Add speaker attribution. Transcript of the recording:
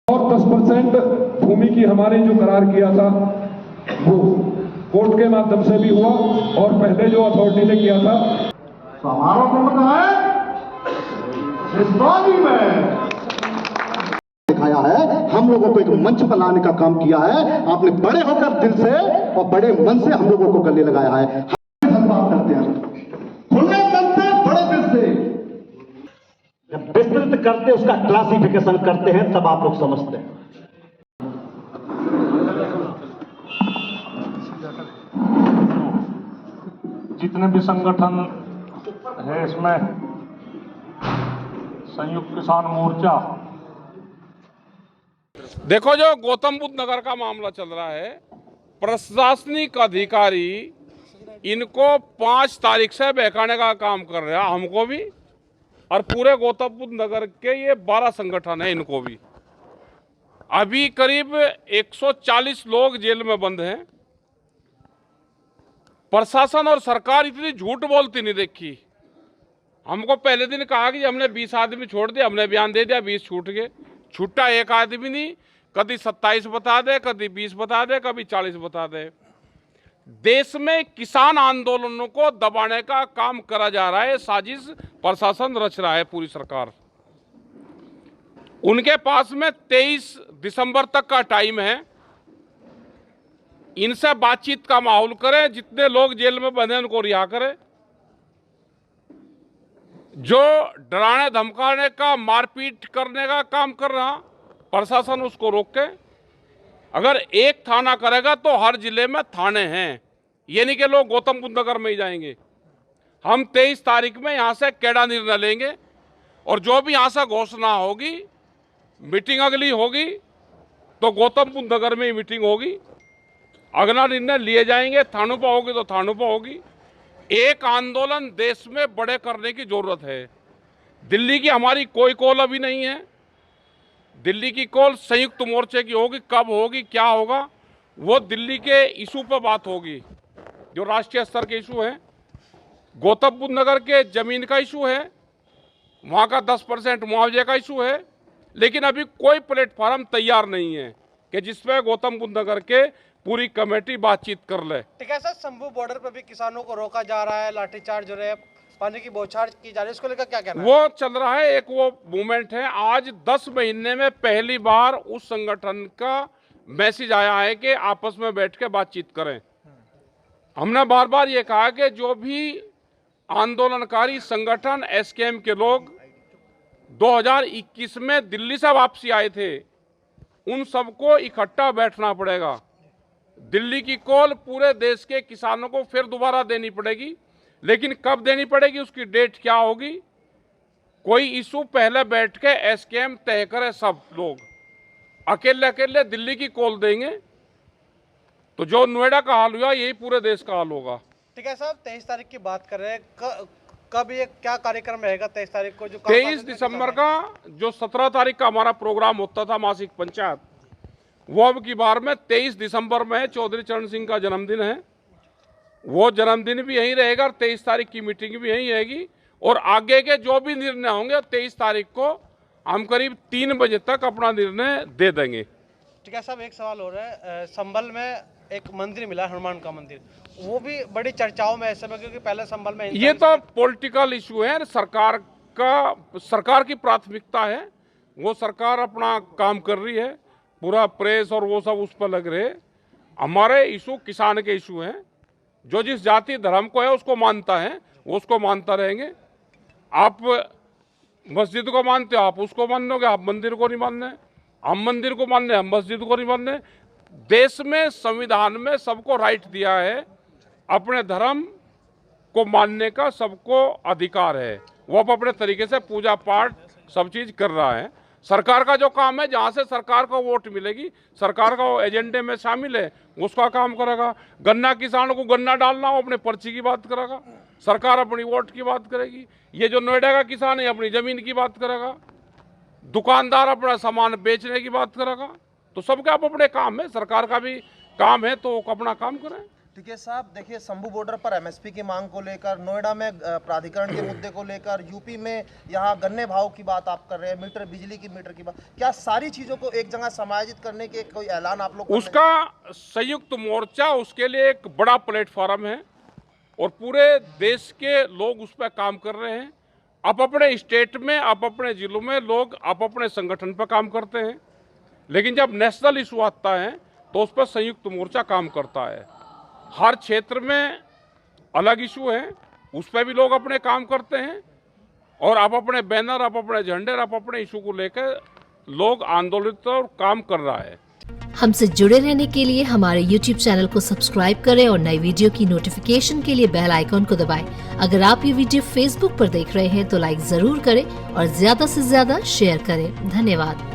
Speaker 1: और 10% भूमि की हमारी जो करार किया था वो कोर्ट के माध्यम से भी हुआ और पहले जो अथॉरिटी ने किया था।
Speaker 2: तो हमारा मुद्दा है इस वादी में दिखाया है, हम लोगों को एक मंच पर लाने का काम किया है। आपने बड़े होकर दिल से और बड़े मन से हम लोगों को गले लगाया है। हम बात करते हैं खुले मन से, बड़े दिल से। जब विस्तृत करते उसका क्लासिफिकेशन करते हैं तब आप लोग समझते हैं।
Speaker 3: जितने भी संगठन है इसमें संयुक्त किसान मोर्चा,
Speaker 4: देखो जो गौतम बुद्ध नगर का मामला चल रहा है, प्रशासनिक अधिकारी इनको 5 तारीख से बहकाने का काम कर रहा है, हमको भी और पूरे गौतम बुद्ध नगर के ये 12 संगठन है, इनको भी। अभी करीब 140 लोग जेल में बंद हैं। प्रशासन और सरकार इतनी झूठ बोलती नहीं देखी। हमको पहले दिन कहा कि हमने 20 आदमी छोड़ दिया, हमने बयान दे दिया 20 छूट गए। छूटा एक आदमी नहीं, कभी 27 बता दे, कभी 20 बता दे, कभी 40 बता दे। देश में किसान आंदोलनों को दबाने का काम करा जा रहा है, साजिश प्रशासन रच रहा है, पूरी सरकार। उनके पास में 23 दिसंबर तक का टाइम है। इनसे बातचीत का माहौल करें, जितने लोग जेल में बंधे उनको रिहा करें। जो डराने धमकाने का, मारपीट करने का काम कर रहा प्रशासन, उसको रोके। अगर एक थाना करेगा तो हर जिले में थाने हैं, ये नहीं कि लोग गौतम बुद्ध नगर में ही जाएंगे। हम 23 तारीख में यहां से कैडा निर्णय लेंगे और जो भी यहां से घोषणा होगी, मीटिंग अगली होगी तो गौतम बुद्ध नगर में ही मीटिंग होगी। अगला निर्णय लिए जाएंगे, थानों पर होगी तो थानों पर होगी। एक आंदोलन देश में बड़े करने की जरूरत है। दिल्ली की हमारी कोई कॉल अभी नहीं है। दिल्ली की कॉल संयुक्त मोर्चे की होगी। कब होगी, क्या होगा, वो दिल्ली के इशू पर बात होगी, जो राष्ट्रीय स्तर के इशू है। गौतम बुद्ध नगर के जमीन का इशू है, वहाँ का 10% मुआवजे का इशू है। लेकिन अभी कोई प्लेटफॉर्म तैयार नहीं है कि जिसपे गौतम बुद्ध नगर के पूरी कमेटी बातचीत कर ले।
Speaker 5: ठीक है सर, शंभू बॉर्डर पर भी किसानों को रोका जा रहा है, लाठीचार्ज हो रहा है, पानी की बौछार की जा रही है, इसको लेकर क्या कहना है?
Speaker 4: वो चल रहा है, एक वो मूवमेंट है। आज 10 महीने में पहली बार उस संगठन का मैसेज आया है कि आपस में बैठ के बातचीत करें। हमने बार बार ये कहा कि जो भी आंदोलनकारी संगठन, एसकेएम के लोग 2021 में दिल्ली से वापसी आए थे, उन सबको इकट्ठा बैठना पड़ेगा। दिल्ली की कॉल पूरे देश के किसानों को फिर दोबारा देनी पड़ेगी, लेकिन कब देनी पड़ेगी, उसकी डेट क्या होगी, कोई इशू पहले बैठ के एसकेएम तय करे। सब लोग अकेले अकेले दिल्ली की कॉल देंगे तो जो नोएडा का हाल हुआ यही पूरे देश का हाल होगा।
Speaker 5: ठीक है साहब, 23 तारीख की बात कर रहे हैं, कब ये क्या कार्यक्रम रहेगा 23 तारीख को? जो
Speaker 4: 23 दिसंबर का, जो 17 तारीख का हमारा प्रोग्राम होता था मासिक पंचायत, वो अब की बार में 23 दिसंबर में है। चौधरी चरण सिंह का जन्मदिन है, वो जन्मदिन भी यहीं रहेगा और 23 तारीख की मीटिंग भी यहीं रहेगी। और आगे के जो भी निर्णय होंगे 23 तारीख को हम करीब 3 बजे तक अपना निर्णय दे देंगे।
Speaker 5: ठीक है साहब, एक सवाल हो रहा है, संभल में एक मंदिर मिला, हनुमान का मंदिर, वो भी बड़ी चर्चाओं में ऐसे में, क्योंकि पहले संभल में
Speaker 4: ये तो पॉलिटिकल इशू है, सरकार की प्राथमिकता है, वो सरकार अपना काम कर रही है, पूरा प्रेस और वो सब उस पर लग रहे। हमारे इशू किसान के इशू हैं। जो जिस जाति धर्म को है उसको मानता है, वो उसको मानता रहेंगे। आप मस्जिद को मानते हो, आप उसको मानोगे, आप मंदिर को नहीं मानने। हम मंदिर को मानने, हम मस्जिद को नहीं मानने। देश में, संविधान में सबको राइट दिया है, अपने धर्म को मानने का सबको अधिकार है। वो अपने तरीके से पूजा पाठ सब चीज कर रहा है। सरकार का जो काम है, जहां से सरकार को वोट मिलेगी, सरकार का वो एजेंडे में शामिल है, उसका काम करेगा। गन्ना किसानों को गन्ना डालना हो, अपने पर्ची की बात करेगा, सरकार अपनी वोट की बात करेगी। ये जो नोएडा का किसान है अपनी जमीन की बात करेगा, दुकानदार अपना सामान बेचने की बात करेगा। तो सबके आप अपने काम है, सरकार का भी काम है तो अपना काम करें।
Speaker 6: टिकैत साहब, देखिए शंभू बॉर्डर पर एमएसपी की मांग को लेकर, नोएडा में प्राधिकरण के मुद्दे को लेकर, यूपी में यहाँ गन्ने भाव की बात आप कर रहे हैं, मीटर बिजली की मीटर की बात, क्या सारी चीजों को एक जगह समायोजित करने के कोई ऐलान आप लोग?
Speaker 4: उसका संयुक्त मोर्चा उसके लिए एक बड़ा प्लेटफॉर्म है और पूरे देश के लोग उस पर काम कर रहे हैं। आप अपने स्टेट में, आप अपने जिलों में लोग आप अपने संगठन पर काम करते हैं, लेकिन जब नेशनल इशू आता है तो उस पर संयुक्त मोर्चा काम करता है। हर क्षेत्र में अलग इशू है, उस पर भी लोग अपने काम करते हैं और आप अपने बैनर, आप अपने झंडे, आप अपने इशू को लेकर लोग आंदोलित और काम कर रहा है।
Speaker 7: हमसे जुड़े रहने के लिए हमारे YouTube चैनल को सब्सक्राइब करें और नई वीडियो की नोटिफिकेशन के लिए बेल आइकॉन को दबाएं। अगर आप ये वीडियो Facebook पर देख रहे हैं तो लाइक जरूर करें और ज्यादा से ज्यादा शेयर करें। धन्यवाद।